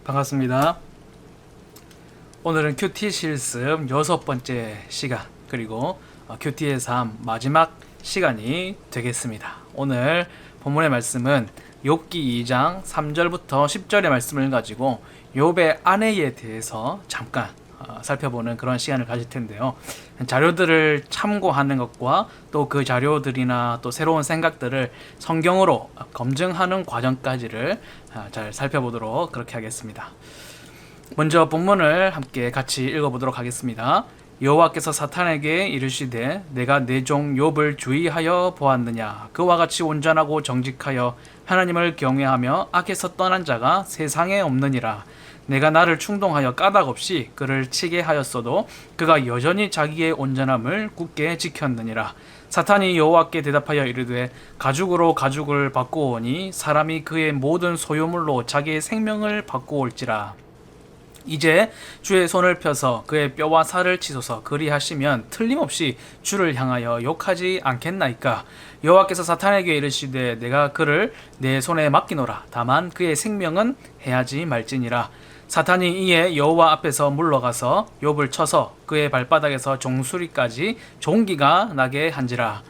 반갑습니다. 오늘은 큐티 실습 6번째 시간 그리고 큐티의 삶 마지막 시간이 되겠습니다. 오늘 본문의 말씀은 욥기 2장 3절부터 10절의 말씀을 가지고 욥의 아내에 대해서 잠깐 살펴보는 그런 시간을 가질 텐데요. 자료들을 참고하는 것과 또 그 자료들이나 또 새로운 생각들을 성경으로 검증하는 과정까지를 잘 살펴보도록 그렇게 하겠습니다. 먼저 본문을 함께 같이 읽어보도록 하겠습니다. 여호와께서 사탄에게 이르시되 내가 내 종 욥을 주의하여 보았느냐. 그와 같이 온전하고 정직하여 하나님을 경외하며 악에서 떠난 자가 세상에 없느니라. 내가 나를 충동하여 까닭없이 그를 치게 하였어도 그가 여전히 자기의 온전함을 굳게 지켰느니라. 사탄이 여호와께 대답하여 이르되 가죽으로 가죽을 바꾸오니 사람이 그의 모든 소유물로 자기의 생명을 바꾸올지라. 이제 주의 손을 펴서 그의 뼈와 살을 치소서. 그리하시면 틀림없이 주를 향하여 욕하지 않겠나이까. 여호와께서 사탄에게 이르시되 내가 그를 내 손에 맡기노라. 다만 그의 생명은 해하지 말지니라. 사탄이 이에 여호와 앞에서 물러가서 욥을 쳐서 그의 발바닥에서 종수리까지 종기가 나게 한지라.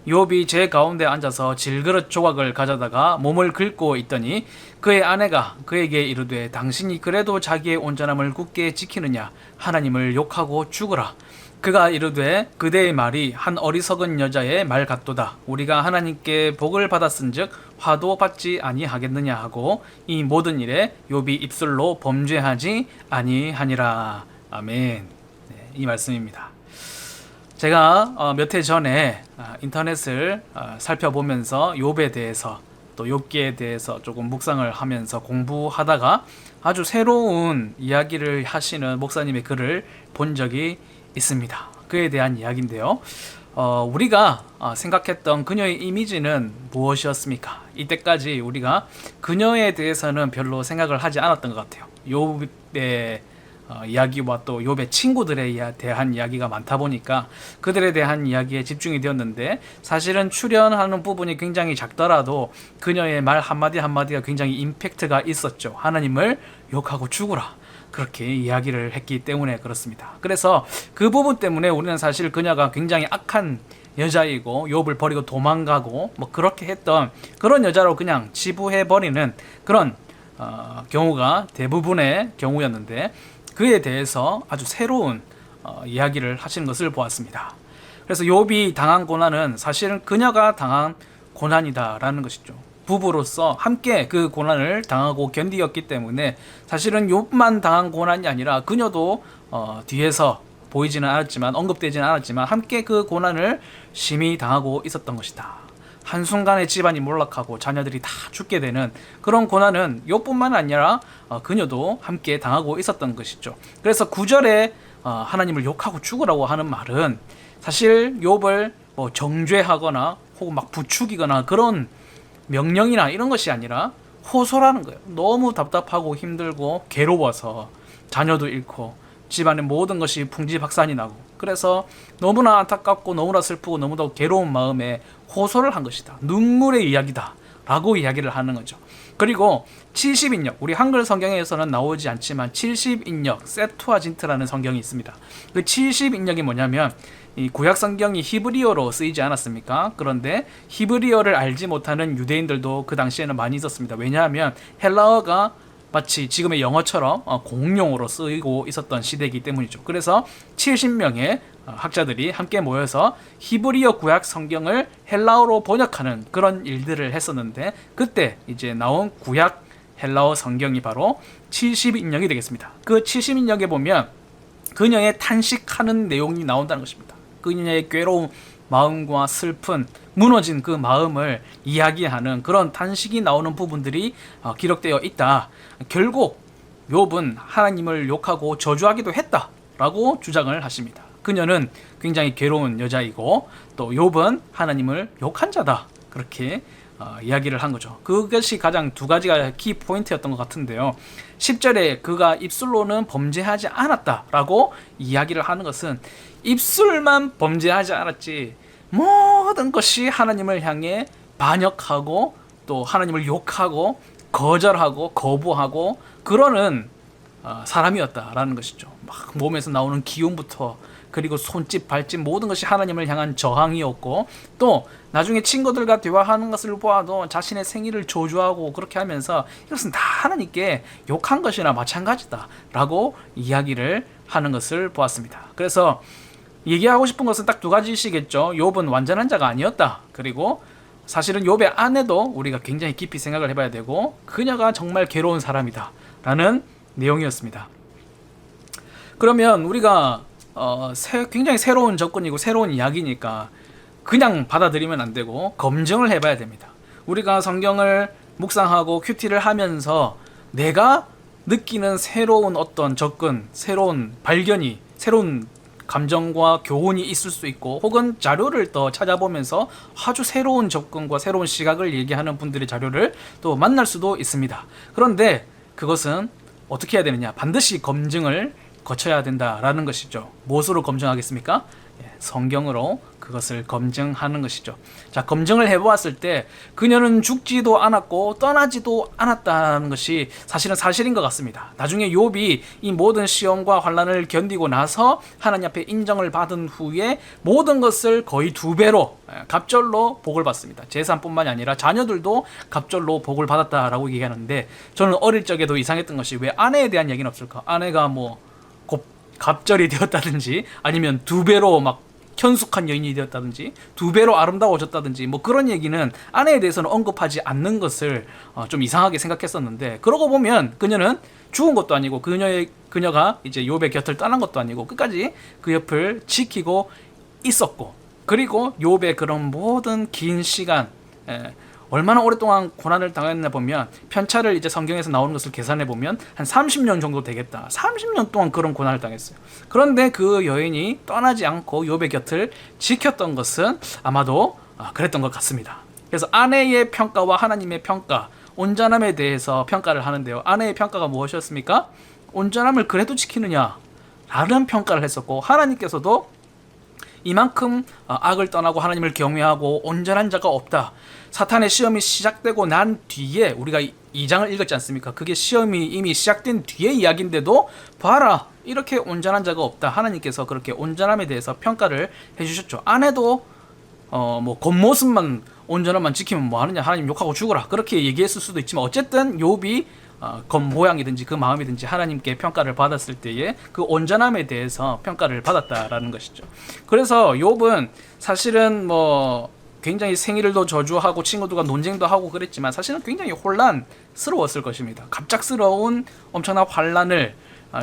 욥이 제 가운데 앉아서 질그릇 조각을 가져다가 몸을 긁고 있더니 그의 아내가 그에게 이르되 당신이 그래도 자기의 온전함을 굳게 지키느냐. 하나님을 욕하고 죽으라. 그가 이르되 그대의 말이 한 어리석은 여자의 말 같도다. 우리가 하나님께 복을 받았은즉 화도 받지 아니하겠느냐 하고 이 모든 일에 욥이 입술로 범죄하지 아니하니라. 아멘. 이 말씀입니다. 제가 몇 해 전에 인터넷을 살펴보면서 욥에 대해서 또 욥기에 대해서 조금 묵상을 하면서 공부하다가 아주 새로운 이야기를 하시는 목사님의 글을 본 적이 있습니다. 그에 대한 이야기인데요. 우리가 생각했던 그녀의 이미지는 무엇이었습니까? 이때까지 우리가 그녀에 대해서는 별로 생각을 하지 않았던 것 같아요. 욥의 이야기와 또 욥의 친구들에 대한 이야기가 많다 보니까 그들에 대한 이야기에 집중이 되었는데, 사실은 출연하는 부분이 굉장히 작더라도 그녀의 말 한마디 한마디가 굉장히 임팩트가 있었죠. 하나님을 욕하고 죽으라, 그렇게 이야기를 했기 때문에 그렇습니다. 그래서 그 부분 때문에 우리는 사실 그녀가 굉장히 악한 여자이고 욥을 버리고 도망가고 뭐 그렇게 했던 그런 여자로 그냥 치부해버리는 그런 경우가 대부분의 경우였는데, 그에 대해서 아주 새로운 이야기를 하시는 것을 보았습니다. 그래서 욥이 당한 고난은 사실은 그녀가 당한 고난이다라는 것이죠. 부부로서 함께 그 고난을 당하고 견디었기 때문에 사실은 욥만 당한 고난이 아니라 그녀도 뒤에서 보이지는 않았지만, 언급되지는 않았지만 함께 그 고난을 심히 당하고 있었던 것이다. 한순간에 집안이 몰락하고 자녀들이 다 죽게 되는 그런 고난은 욥뿐만 아니라 그녀도 함께 당하고 있었던 것이죠. 그래서 9절에 하나님을 욕하고 죽으라고 하는 말은 사실 욥을 뭐 정죄하거나 혹은 막 부추기거나 그런 명령이나 이런 것이 아니라 호소라는 거예요. 너무 답답하고 힘들고 괴로워서 자녀도 잃고 집안의 모든 것이 풍지박산이 나고, 그래서 너무나 안타깝고 너무나 슬프고 너무나 괴로운 마음에 호소를 한 것이다. 눈물의 이야기다 라고 이야기를 하는 거죠. 그리고 70인역, 우리 한글 성경에서는 나오지 않지만 70인역 세투아진트라는 성경이 있습니다. 그 70인역이 뭐냐면 이 구약 성경이 히브리어로 쓰이지 않았습니까? 그런데 히브리어를 알지 못하는 유대인들도 그 당시에는 많이 있었습니다. 왜냐하면 헬라어가 마치 지금의 영어처럼 공용어로 쓰이고 있었던 시대이기 때문이죠. 그래서 70명의 학자들이 함께 모여서 히브리어 구약 성경을 헬라어로 번역하는 그런 일들을 했었는데, 그때 이제 나온 구약 헬라어 성경이 바로 70인역이 되겠습니다. 그 70인역에 보면 그녀의 탄식하는 내용이 나온다는 것입니다. 그녀의 괴로운 마음과 슬픈 무너진 그 마음을 이야기하는 그런 탄식이 나오는 부분들이 기록되어 있다. 결국 욥은 하나님을 욕하고 저주하기도 했다라고 주장을 하십니다. 그녀는 굉장히 괴로운 여자이고 또 욥은 하나님을 욕한 자다, 그렇게 이야기를 한 거죠. 그것이 가장 두 가지가 키 포인트였던 것 같은데요. 10절에 그가 입술로는 범죄하지 않았다라고 이야기를 하는 것은 입술만 범죄하지 않았지 모든 것이 하나님을 향해 반역하고 또 하나님을 욕하고 거절하고 거부하고 그러는 사람이었다라는 것이죠. 막 몸에서 나오는 기운부터 그리고 손짓 발짓 모든 것이 하나님을 향한 저항이었고, 또 나중에 친구들과 대화하는 것을 보아도 자신의 생일을 저주하고 그렇게 하면서 이것은 다 하나님께 욕한 것이나 마찬가지다 라고 이야기를 하는 것을 보았습니다. 그래서 얘기하고 싶은 것은 딱 두 가지시겠죠. 욥은 완전한 자가 아니었다. 그리고 사실은 욥의 아내도 우리가 굉장히 깊이 생각을 해봐야 되고, 그녀가 정말 괴로운 사람이다 라는 내용이었습니다. 그러면 우리가 굉장히 새로운 접근이고 새로운 이야기니까 그냥 받아들이면 안 되고 검증을 해봐야 됩니다. 우리가 성경을 묵상하고 큐티를 하면서 내가 느끼는 새로운 어떤 접근, 새로운 발견이, 새로운 감정과 교훈이 있을 수 있고, 혹은 자료를 더 찾아보면서 아주 새로운 접근과 새로운 시각을 얘기하는 분들의 자료를 또 만날 수도 있습니다. 그런데 그것은 어떻게 해야 되느냐? 반드시 검증을 거쳐야 된다라는 것이죠. 무엇으로 검증하겠습니까? 성경으로 그것을 검증하는 것이죠. 자, 검증을 해보았을 때 그녀는 죽지도 않았고 떠나지도 않았다는 것이 사실은 사실인 것 같습니다. 나중에 욥이 이 모든 시험과 환난을 견디고 나서 하나님 앞에 인정을 받은 후에 모든 것을 거의 2배로 갑절로 복을 받습니다. 재산뿐만이 아니라 자녀들도 갑절로 복을 받았다라고 얘기하는데, 저는 어릴 적에도 이상했던 것이 왜 아내에 대한 얘기는 없을까? 아내가 뭐 갑절이 되었다든지, 아니면 2배로 막 현숙한 여인이 되었다든지, 2배로 아름다워졌다든지, 뭐 그런 얘기는 아내에 대해서는 언급하지 않는 것을 좀 이상하게 생각했었는데, 그러고 보면 그녀는 죽은 것도 아니고 그녀가 이제 욥의 곁을 떠난 것도 아니고 끝까지 그 옆을 지키고 있었고, 그리고 욥의 그런 모든 긴 시간, 얼마나 오랫동안 고난을 당했나 보면 편차를 이제 성경에서 나오는 것을 계산해 보면 한 30년 정도 되겠다. 30년 동안 그런 고난을 당했어요. 그런데 그 여인이 떠나지 않고 욥의 곁을 지켰던 것은 아마도 그랬던 것 같습니다. 그래서 아내의 평가와 하나님의 평가, 온전함에 대해서 평가를 하는데요. 아내의 평가가 무엇이었습니까? 온전함을 그래도 지키느냐 라는 평가를 했었고, 하나님께서도 이만큼 악을 떠나고 하나님을 경외하고 온전한 자가 없다. 사탄의 시험이 시작되고 난 뒤에, 우리가 2장을 읽었지 않습니까? 그게 시험이 이미 시작된 뒤에 이야기인데도 봐라, 이렇게 온전한 자가 없다. 하나님께서 그렇게 온전함에 대해서 평가를 해주셨죠. 아내도 뭐 겉모습만 온전함만 지키면 뭐하느냐, 하나님 욕하고 죽어라, 그렇게 얘기했을 수도 있지만, 어쨌든 욥이 겉모양이든지 그 마음이든지 하나님께 평가를 받았을 때에 그 온전함에 대해서 평가를 받았다라는 것이죠. 그래서 욥은 사실은 뭐 굉장히 생일도 저주하고 친구들과 논쟁도 하고 그랬지만 사실은 굉장히 혼란스러웠을 것입니다. 갑작스러운 엄청난 환난을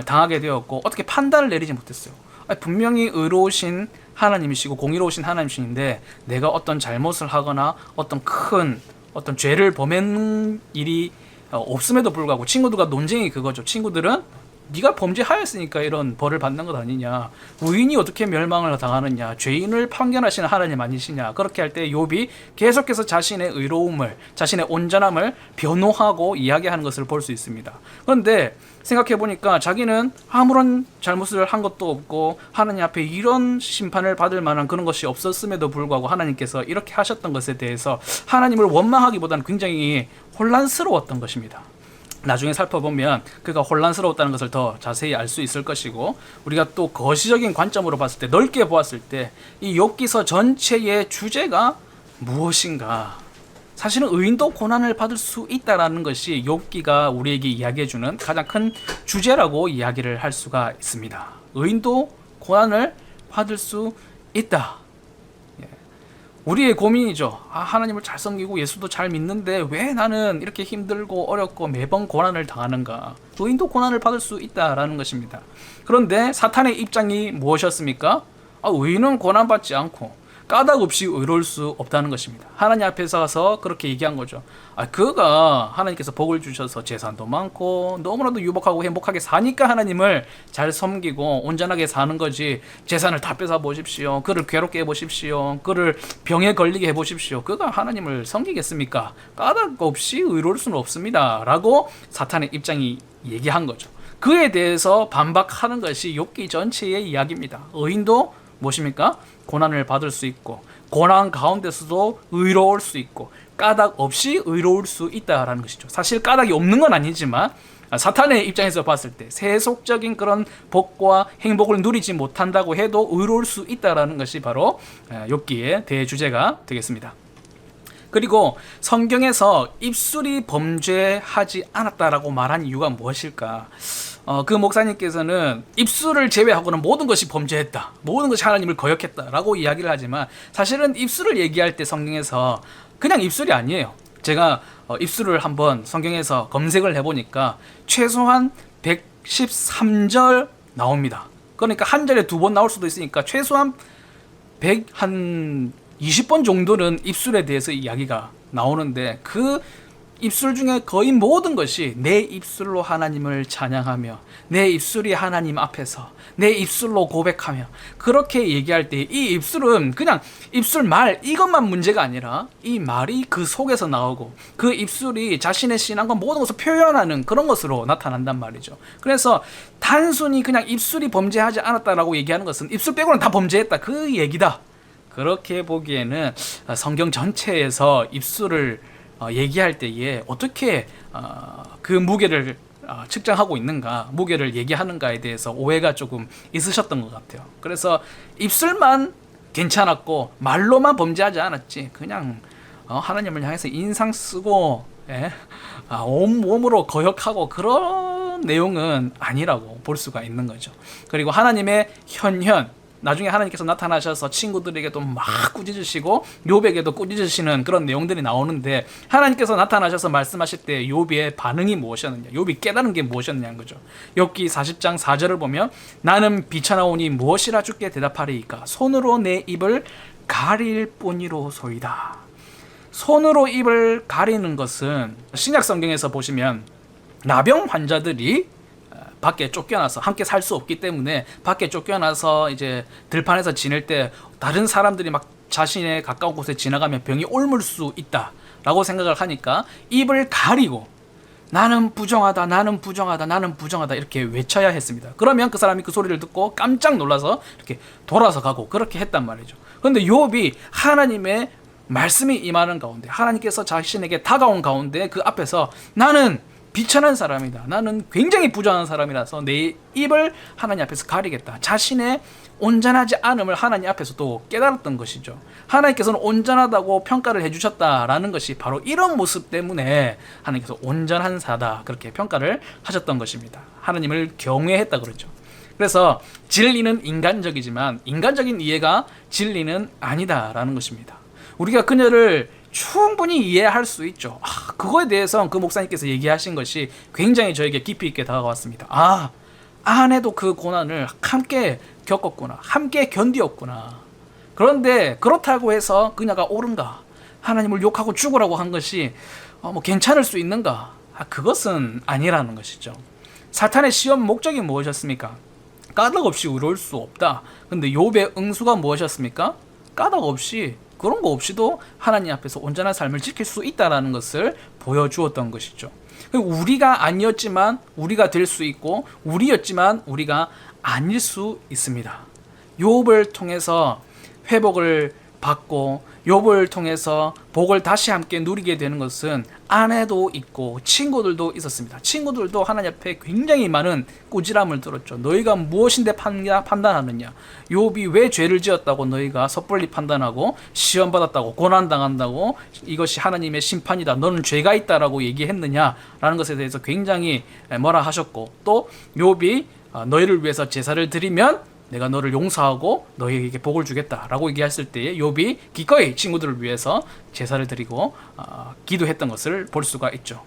당하게 되었고, 어떻게 판단을 내리지 못했어요. 분명히 의로우신 하나님이시고 공의로우신 하나님이신데 내가 어떤 잘못을 하거나 어떤 죄를 범한 일이 없음에도 불구하고, 친구들과 논쟁이 그거죠. 친구들은 네가 범죄하였으니까 이런 벌을 받는 것 아니냐, 의인이 어떻게 멸망을 당하느냐, 죄인을 판결하시는 하나님 아니시냐. 그렇게 할 때 욥이 계속해서 자신의 의로움을, 자신의 온전함을 변호하고 이야기하는 것을 볼 수 있습니다. 그런데 생각해보니까 자기는 아무런 잘못을 한 것도 없고 하나님 앞에 이런 심판을 받을 만한 그런 것이 없었음에도 불구하고 하나님께서 이렇게 하셨던 것에 대해서 하나님을 원망하기보다는 굉장히 혼란스러웠던 것입니다. 나중에 살펴보면 그가 혼란스러웠다는 것을 더 자세히 알 수 있을 것이고, 우리가 또 거시적인 관점으로 봤을 때, 넓게 보았을 때 이 욥기서 전체의 주제가 무엇인가, 사실은 의인도 고난을 받을 수 있다라는 것이 욥기가 우리에게 이야기해주는 가장 큰 주제라고 이야기를 할 수가 있습니다. 의인도 고난을 받을 수 있다. 우리의 고민이죠. 하나님을 잘 섬기고 예수도 잘 믿는데 왜 나는 이렇게 힘들고 어렵고 매번 고난을 당하는가. 의인도 고난을 받을 수 있다라는 것입니다. 그런데 사탄의 입장이 무엇이었습니까? 의인은 고난받지 않고 까닭 없이 의로울 수 없다는 것입니다. 하나님 앞에 서서 그렇게 얘기한 거죠. 그가 하나님께서 복을 주셔서 재산도 많고 너무나도 유복하고 행복하게 사니까 하나님을 잘 섬기고 온전하게 사는 거지, 재산을 다 뺏어 보십시오, 그를 괴롭게 해보십시오, 그를 병에 걸리게 해보십시오, 그가 하나님을 섬기겠습니까? 까닭 없이 의로울 수는 없습니다 라고 사탄의 입장이 얘기한 거죠. 그에 대해서 반박하는 것이 욥기 전체의 이야기입니다. 의인도 무엇입니까? 고난을 받을 수 있고 고난 가운데서도 의로울 수 있고 까닭 없이 의로울 수 있다라는 것이죠. 사실 까닭이 없는 건 아니지만 사탄의 입장에서 봤을 때 세속적인 그런 복과 행복을 누리지 못한다고 해도 의로울 수 있다라는 것이 바로 욥기의 대주제가 되겠습니다. 그리고 성경에서 입술이 범죄하지 않았다라고 말한 이유가 무엇일까? 그 목사님께서는 입술을 제외하고는 모든 것이 범죄했다, 모든 것이 하나님을 거역했다라고 이야기를 하지만 사실은 입술을 얘기할 때 성경에서 그냥 입술이 아니에요. 제가 입술을 한번 성경에서 검색을 해보니까 최소한 113절 나옵니다. 그러니까 한 절에 2번 나올 수도 있으니까 최소한 20번 정도는 입술에 대해서 이야기가 나오는데 그 입술 중에 거의 모든 것이 내 입술로 하나님을 찬양하며 내 입술이 하나님 앞에서 내 입술로 고백하며 그렇게 얘기할 때 이 입술은 그냥 입술 말 이것만 문제가 아니라 이 말이 그 속에서 나오고 그 입술이 자신의 신앙과 모든 것을 표현하는 그런 것으로 나타난단 말이죠. 그래서 단순히 그냥 입술이 범죄하지 않았다라고 얘기하는 것은 입술 빼고는 다 범죄했다 그 얘기다. 그렇게 보기에는 성경 전체에서 입술을 얘기할 때에 어떻게 그 무게를 측정하고 있는가, 무게를 얘기하는가에 대해서 오해가 조금 있으셨던 것 같아요. 그래서 입술만 괜찮았고 말로만 범죄하지 않았지 그냥 하나님을 향해서 인상 쓰고 온몸으로 거역하고 그런 내용은 아니라고 볼 수가 있는 거죠. 그리고 하나님의 현현 나중에 하나님께서 나타나셔서 친구들에게도 막 꾸짖으시고 욥에게도 꾸짖으시는 그런 내용들이 나오는데 하나님께서 나타나셔서 말씀하실 때 욥의 반응이 무엇이었느냐, 욥이 깨달은 게 무엇이었느냐는 거죠. 욥기 40장 4절을 보면 나는 비천하오니 무엇이라 주께 대답하리이까 손으로 내 입을 가릴 뿐이로소이다. 손으로 입을 가리는 것은 신약 성경에서 보시면 나병 환자들이 밖에 쫓겨나서 함께 살 수 없기 때문에 밖에 쫓겨나서 이제 들판에서 지낼 때 다른 사람들이 막 자신의 가까운 곳에 지나가면 병이 옮을 수 있다라고 생각을 하니까 입을 가리고 나는 부정하다, 나는 부정하다, 나는 부정하다 이렇게 외쳐야 했습니다. 그러면 그 사람이 그 소리를 듣고 깜짝 놀라서 이렇게 돌아서 가고 그렇게 했단 말이죠. 그런데 욥이 하나님의 말씀이 임하는 가운데 하나님께서 자신에게 다가온 가운데 그 앞에서 나는 비천한 사람이다. 나는 굉장히 부정한 사람이라서 내 입을 하나님 앞에서 가리겠다. 자신의 온전하지 않음을 하나님 앞에서 또 깨달았던 것이죠. 하나님께서는 온전하다고 평가를 해주셨다라는 것이 바로 이런 모습 때문에 하나님께서 온전한 사다 그렇게 평가를 하셨던 것입니다. 하나님을 경외했다 그러죠. 그래서 진리는 인간적이지만 인간적인 이해가 진리는 아니다라는 것입니다. 우리가 그녀를 충분히 이해할 수 있죠. 그거에 대해서 그 목사님께서 얘기하신 것이 굉장히 저에게 깊이 있게 다가왔습니다. 아내도 그 고난을 함께 겪었구나, 함께 견디었구나. 그런데 그렇다고 해서 그녀가 옳은가, 하나님을 욕하고 죽으라고 한 것이 뭐 괜찮을 수 있는가? 그것은 아니라는 것이죠. 사탄의 시험 목적이 무엇이었습니까? 까닭 없이 의로울 수 없다. 근데 욥의 응수가 무엇이었습니까? 까닭 없이, 그런 거 없이도 하나님 앞에서 온전한 삶을 지킬 수 있다는 것을 보여주었던 것이죠. 우리가 아니었지만 우리가 될 수 있고 우리였지만 우리가 아닐 수 있습니다. 욥을 통해서 회복을 받고 욥을 통해서 복을 다시 함께 누리게 되는 것은 아내도 있고 친구들도 있었습니다. 친구들도 하나님 앞에 굉장히 많은 꾸지람을 들었죠. 너희가 무엇인데 판단하느냐, 욥이 왜 죄를 지었다고 너희가 섣불리 판단하고 시험 받았다고 고난당한다고 이것이 하나님의 심판이다, 너는 죄가 있다라고 얘기했느냐라는 것에 대해서 굉장히 뭐라 하셨고, 또 욥이 너희를 위해서 제사를 드리면 내가 너를 용서하고 너희에게 복을 주겠다라고 얘기했을 때에 욥이 기꺼이 친구들을 위해서 제사를 드리고 기도했던 것을 볼 수가 있죠.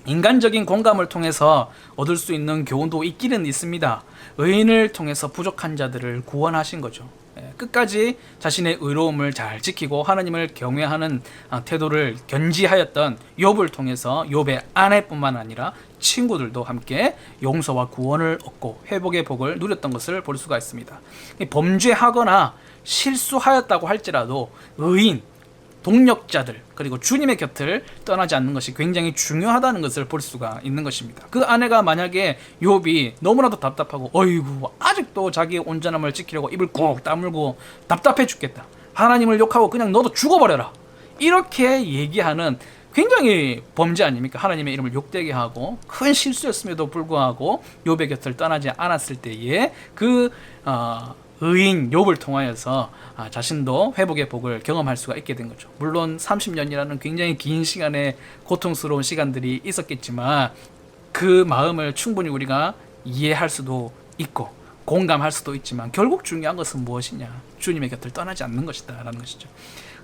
인간적인 공감을 통해서 얻을 수 있는 교훈도 있기는 있습니다. 의인을 통해서 부족한 자들을 구원하신 거죠. 끝까지 자신의 의로움을 잘 지키고 하나님을 경외하는 태도를 견지하였던 욥을 통해서 욥의 아내뿐만 아니라 친구들도 함께 용서와 구원을 얻고 회복의 복을 누렸던 것을 볼 수가 있습니다. 범죄하거나 실수하였다고 할지라도 의인, 동력자들, 그리고 주님의 곁을 떠나지 않는 것이 굉장히 중요하다는 것을 볼 수가 있는 것입니다. 그 아내가 만약에 욥이 너무나도 답답하고 어이구 아직도 자기의 온전함을 지키려고 입을 꾹 다물고 답답해 죽겠다, 하나님을 욕하고 그냥 너도 죽어버려라, 이렇게 얘기하는 굉장히 범죄 아닙니까? 하나님의 이름을 욕되게 하고 큰 실수였음에도 불구하고 욥의 곁을 떠나지 않았을 때에 그 의인 욥을 통하여서 자신도 회복의 복을 경험할 수가 있게 된 거죠. 물론 30년이라는 굉장히 긴 시간의 고통스러운 시간들이 있었겠지만 그 마음을 충분히 우리가 이해할 수도 있고 공감할 수도 있지만 결국 중요한 것은 무엇이냐? 주님의 곁을 떠나지 않는 것이다 라는 것이죠.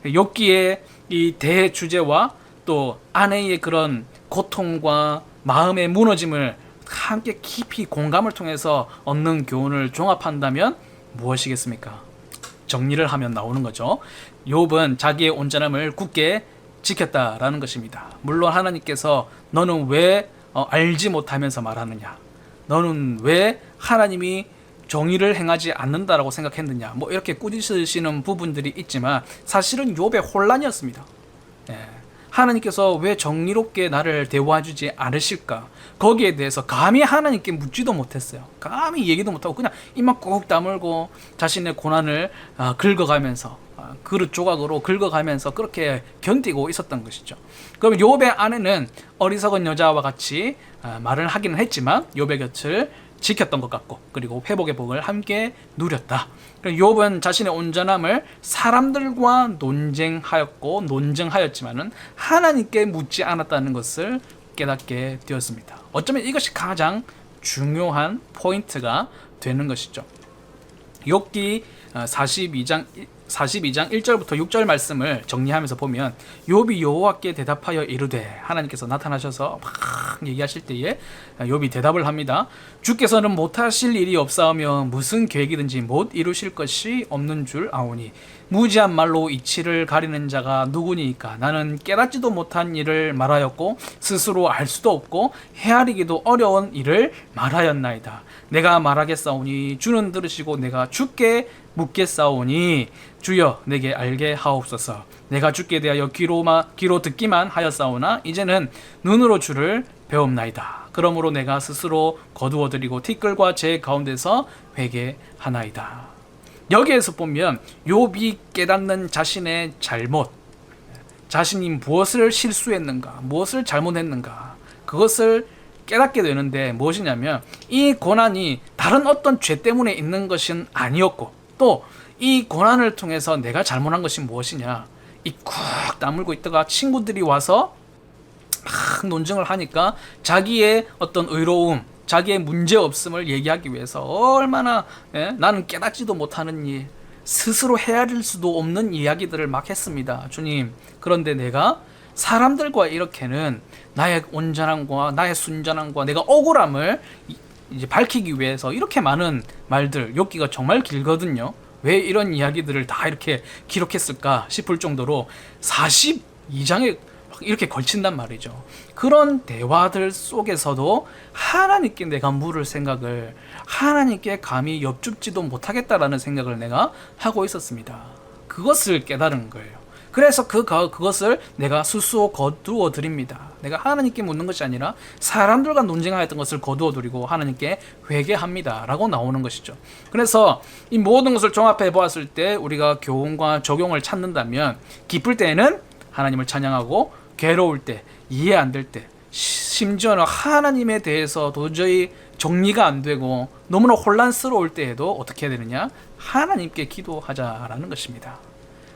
욥기의 이 대주제와 또 아내의 그런 고통과 마음의 무너짐을 함께 깊이 공감을 통해서 얻는 교훈을 종합한다면 무엇이겠습니까? 정리를 하면 나오는 거죠. 욥은 자기의 온전함을 굳게 지켰다라는 것입니다. 물론 하나님께서 너는 왜 알지 못하면서 말하느냐? 너는 왜 하나님이 정의를 행하지 않는다라고 생각했느냐? 뭐 이렇게 꾸짖으시는 부분들이 있지만 사실은 욥의 혼란이었습니다. 하나님께서 왜 정의롭게 나를 대우해주지 않으실까? 거기에 대해서 감히 하나님께 묻지도 못했어요. 감히 얘기도 못하고 그냥 입만 꾹 다물고 자신의 고난을 긁어가면서 그릇 조각으로 긁어가면서 그렇게 견디고 있었던 것이죠. 그럼 욥의 아내는 어리석은 여자와 같이 말을 하기는 했지만 욥의 곁을 지켰던 것 같고 그리고 회복의 복을 함께 누렸다. 욥은 자신의 온전함을 사람들과 논쟁하였지만은 하나님께 묻지 않았다는 것을 깨닫게 되었습니다. 어쩌면 이것이 가장 중요한 포인트가 되는 것이죠. 욥기 42장 1절부터 6절 말씀을 정리하면서 보면 욥이 여호와께 대답하여 이르되 하나님께서 나타나셔서 막 얘기하실 때에 욥이 대답을 합니다. 주께서는 못하실 일이 없사오며 무슨 계획이든지 못 이루실 것이 없는 줄 아오니 무지한 말로 이치를 가리는 자가 누구니까 나는 깨닫지도 못한 일을 말하였고 스스로 알 수도 없고 헤아리기도 어려운 일을 말하였나이다. 내가 말하겠사오니 주는 들으시고 내가 주께 묻겠사오니 주여 내게 알게 하옵소서. 내가 주께 대하여 귀로 듣기만 하였사오나 이제는 눈으로 주를 배움나이다. 그러므로 내가 스스로 거두어드리고 티끌과 제 가운데서 회개하나이다. 여기에서 보면 욥이 깨닫는 자신의 잘못, 자신이 무엇을 실수했는가, 무엇을 잘못했는가, 그것을 깨닫게 되는데 무엇이냐면 이 고난이 다른 어떤 죄 때문에 있는 것은 아니었고 또 이 고난을 통해서 내가 잘못한 것이 무엇이냐, 입 쿡 다물고 있다가 친구들이 와서 막 논쟁을 하니까 자기의 어떤 의로움, 자기의 문제없음을 얘기하기 위해서 얼마나 나는 깨닫지도 못하는 일, 스스로 헤아릴 수도 없는 이야기들을 막 했습니다. 주님, 그런데 내가 사람들과 이렇게는 나의 온전함과 나의 순전함과 내가 억울함을 이제 밝히기 위해서 이렇게 많은 말들, 욥기가 정말 길거든요. 왜 이런 이야기들을 다 이렇게 기록했을까 싶을 정도로 42장에 이렇게 걸친단 말이죠. 그런 대화들 속에서도 하나님께 내가 물을 생각을, 하나님께 감히 엽줍지도 못하겠다라는 생각을 내가 하고 있었습니다. 그것을 깨달은 거예요. 그래서 그것을 내가 스스로 거두어 드립니다. 내가 하나님께 묻는 것이 아니라 사람들과 논쟁하였던 것을 거두어 드리고 하나님께 회개합니다 라고 나오는 것이죠. 그래서 이 모든 것을 종합해 보았을 때 우리가 교훈과 적용을 찾는다면 기쁠 때에는 하나님을 찬양하고 괴로울 때, 이해 안 될 때, 심지어는 하나님에 대해서 도저히 정리가 안 되고 너무나 혼란스러울 때에도 어떻게 해야 되느냐? 하나님께 기도하자라는 것입니다.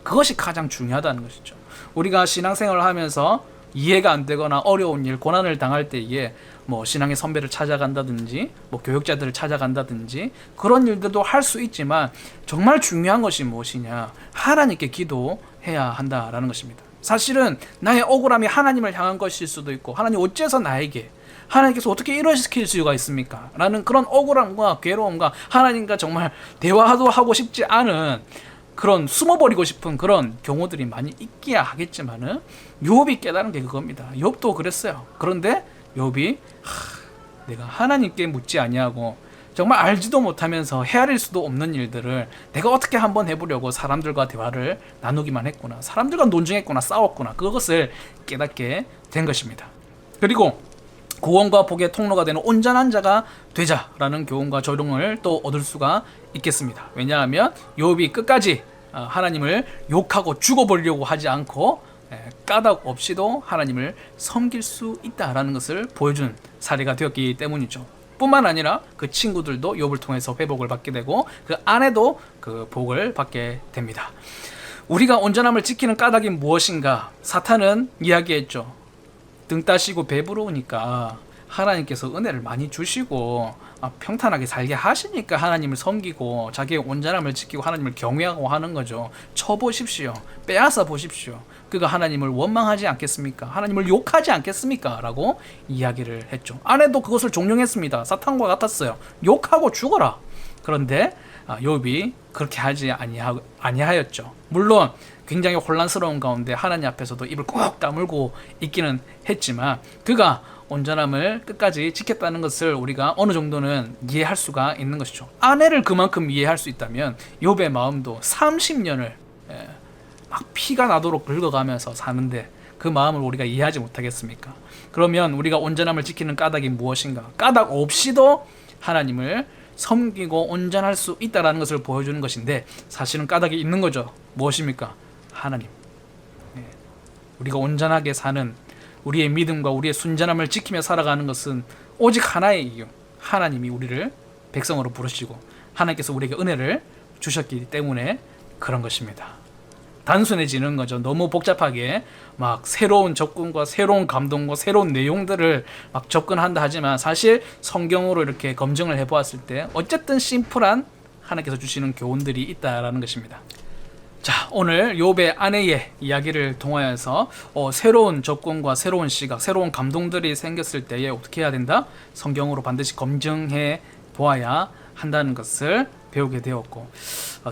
그것이 가장 중요하다는 것이죠. 우리가 신앙생활을 하면서 이해가 안 되거나 어려운 일, 고난을 당할 때에 뭐 신앙의 선배를 찾아간다든지 뭐 교육자들을 찾아간다든지 그런 일들도 할 수 있지만 정말 중요한 것이 무엇이냐? 하나님께 기도해야 한다라는 것입니다. 사실은 나의 억울함이 하나님을 향한 것일 수도 있고 하나님 어째서 나에게, 하나님께서 어떻게 이러시킬 수가 있습니까? 라는 그런 억울함과 괴로움과 하나님과 정말 대화도 하고 싶지 않은 그런 숨어버리고 싶은 그런 경우들이 많이 있기야 하겠지만은 욥이 깨달은 게 그겁니다. 욥도 그랬어요. 그런데 욥이 내가 하나님께 묻지 아니하고 정말 알지도 못하면서 헤아릴 수도 없는 일들을 내가 어떻게 한번 해보려고 사람들과 대화를 나누기만 했구나, 사람들과 논쟁했구나, 싸웠구나, 그것을 깨닫게 된 것입니다. 그리고 구원과 복의 통로가 되는 온전한 자가 되자라는 교훈과 조롱을 또 얻을 수가 있겠습니다. 왜냐하면 욥이 끝까지 하나님을 욕하고 죽어버리려고 하지 않고 까닭 없이도 하나님을 섬길 수 있다라는 것을 보여준 사례가 되었기 때문이죠. 뿐만 아니라 그 친구들도 욥을 통해서 회복을 받게 되고 그 아내도 그 복을 받게 됩니다. 우리가 온전함을 지키는 까닭이 무엇인가? 사탄은 이야기했죠. 등 따시고 배부르니까 하나님께서 은혜를 많이 주시고 평탄하게 살게 하시니까 하나님을 섬기고 자기의 온전함을 지키고 하나님을 경외하고 하는 거죠. 쳐보십시오. 빼앗아 보십시오. 그가 하나님을 원망하지 않겠습니까? 하나님을 욕하지 않겠습니까? 라고 이야기를 했죠. 아내도 그것을 종용했습니다. 사탄과 같았어요. 욕하고 죽어라. 그런데 욥이 그렇게 하지 아니하였죠. 물론 굉장히 혼란스러운 가운데 하나님 앞에서도 입을 꼭 다물고 있기는 했지만 그가 온전함을 끝까지 지켰다는 것을 우리가 어느 정도는 이해할 수가 있는 것이죠. 아내를 그만큼 이해할 수 있다면 욥의 마음도 30년을 막 피가 나도록 긁어가면서 사는데 그 마음을 우리가 이해하지 못하겠습니까? 그러면 우리가 온전함을 지키는 까닭이 무엇인가? 까닭 없이도 하나님을 섬기고 온전할 수 있다는 것을 보여주는 것인데 사실은 까닭이 있는 거죠. 무엇입니까? 하나님. 우리가 온전하게 사는 우리의 믿음과 우리의 순전함을 지키며 살아가는 것은 오직 하나의 이유. 하나님이 우리를 백성으로 부르시고 하나님께서 우리에게 은혜를 주셨기 때문에 그런 것입니다. 단순해지는 거죠. 너무 복잡하게 막 새로운 접근과 새로운 감동과 새로운 내용들을 막 접근한다 하지만 사실 성경으로 이렇게 검증을 해보았을 때 어쨌든 심플한 하나님께서 주시는 교훈들이 있다라는 것입니다. 자, 오늘 욥의 아내의 이야기를 통하여서 새로운 접근과 새로운 시각, 새로운 감동들이 생겼을 때에 어떻게 해야 된다? 성경으로 반드시 검증해 보아야 한다는 것을 배우게 되었고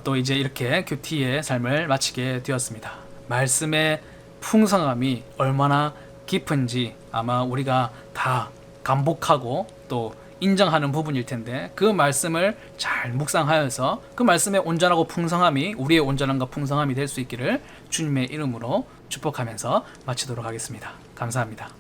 또 이제 이렇게 큐티의 삶을 마치게 되었습니다. 말씀의 풍성함이 얼마나 깊은지 아마 우리가 다 감복하고 또 인정하는 부분일 텐데 그 말씀을 잘 묵상하여서 그 말씀의 온전하고 풍성함이 우리의 온전함과 풍성함이 될 수 있기를 주님의 이름으로 축복하면서 마치도록 하겠습니다. 감사합니다.